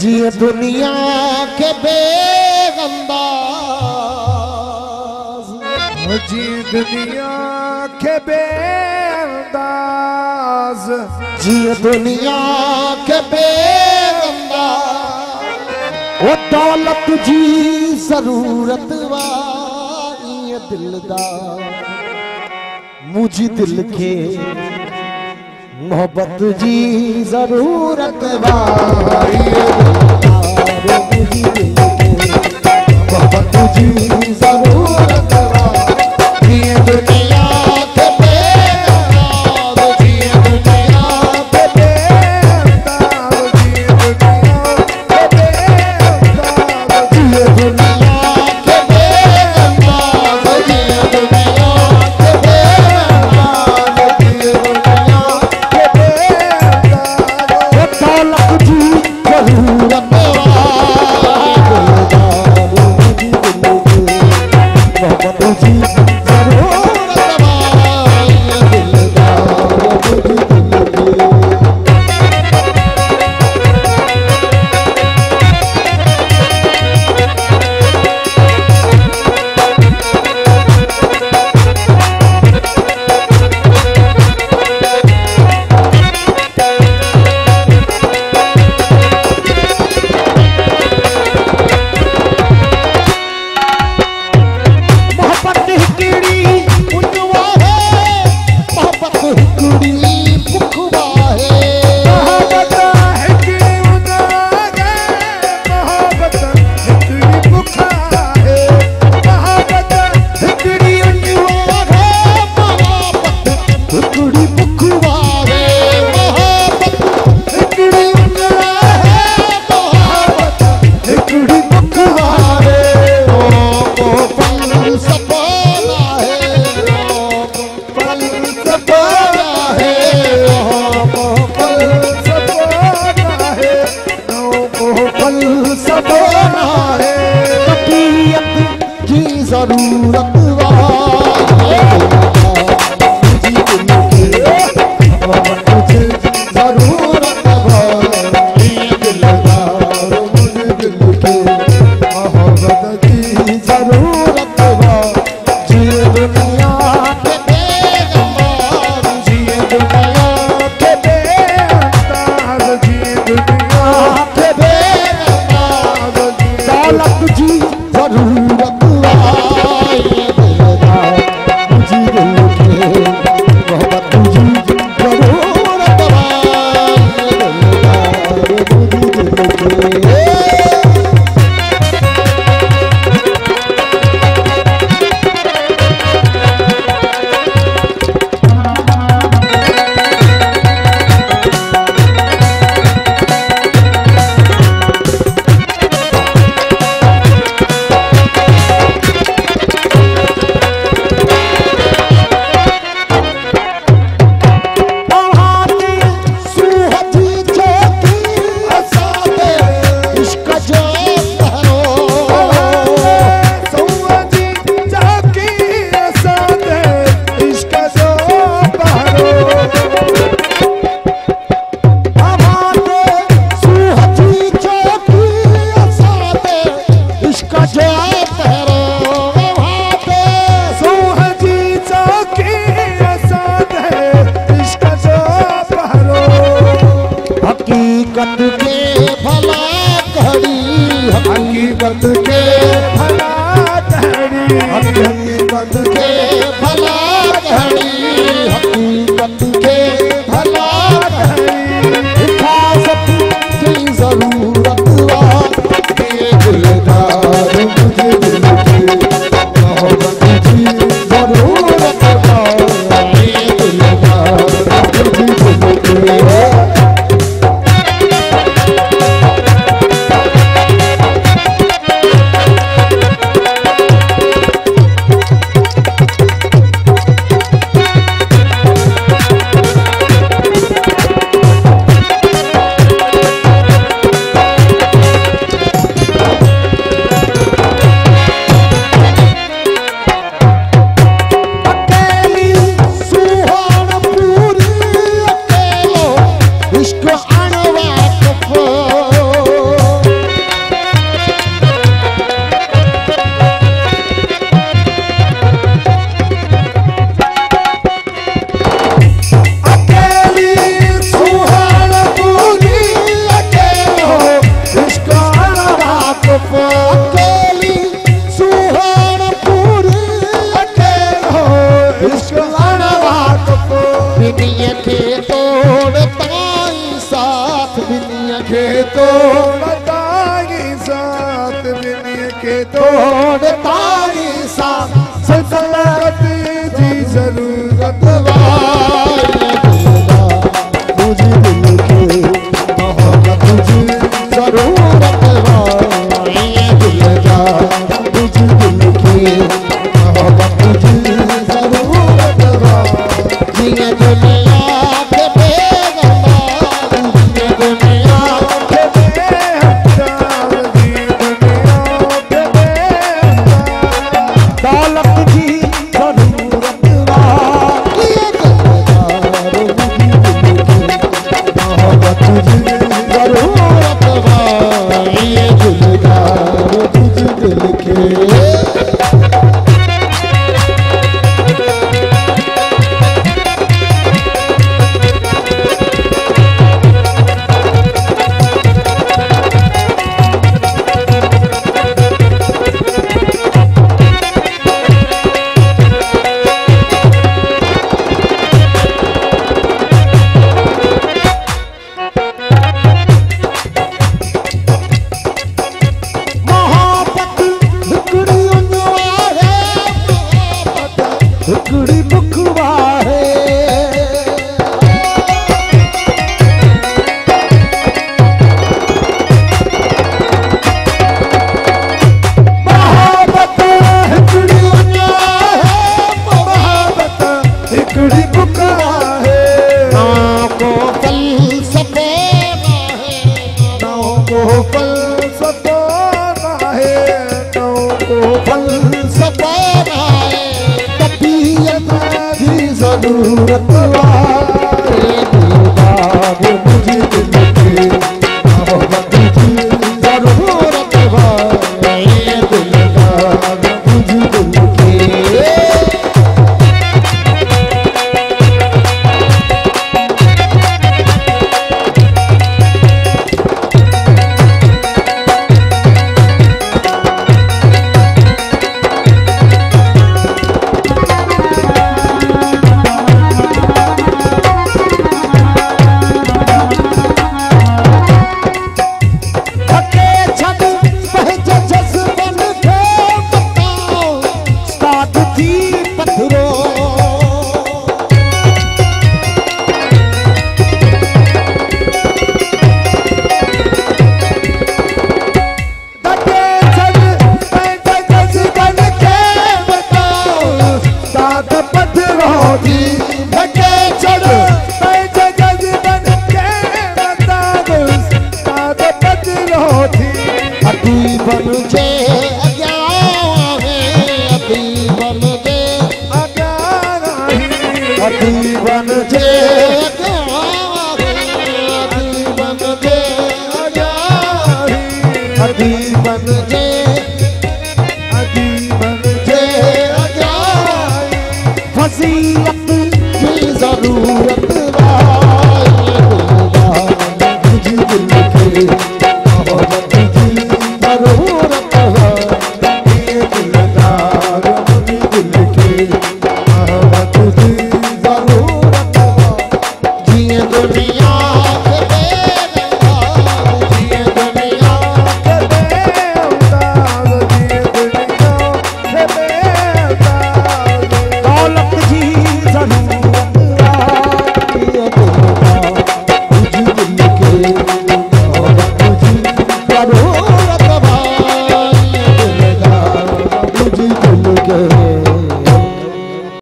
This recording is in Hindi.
जिए दुनिया के बेअंदाज, जिए दुनिया के बेअंदाज, जिए दुनिया के बेअंदाज। वो दौलत जी जरूरत वाली दिलदार, मुझे दिल के मोहब्बत जी जरूरत वाली मोहब्बत जी जरूरत वाली दुनिया के बेअंदाज, जिए दुनिया के बेअंदाज, जिए दुनिया के बेअंदाज, जिए दुनिया के बेअंदाज, जिए दुनिया के बेअंदाज। दौलत जी जरूरत ताई साथ दुनिया के तोड़ तारी साथ सल्तनत जी जरूरत तुझे दिल की मोहब्बत तुझे जरूरत ये दिल जा तुझे दिल की मोहब्बत तुझे जरूरत ये दुनिया के बेगमार ये दुनिया के बेहतर दी दुनिया के बेहतर दौलत की जरूरत ये दिलदार मोहब्बत तुझे जरूरत ये दिलदार तुझे दिल के टुकड़ी बुखवा है मोहब्बत हिकड़ी दुनिया है मोहब्बत हिकड़ी बुकवा है नाव को फलसफा है नाव को फलसफा है नाव को फलसफा है तबीयत की जरूरत ये दिलदार मुझे दिल की मोहब्बत की जरूरत ये दिलदार मुझे दिल की बन जे बन जे बन जे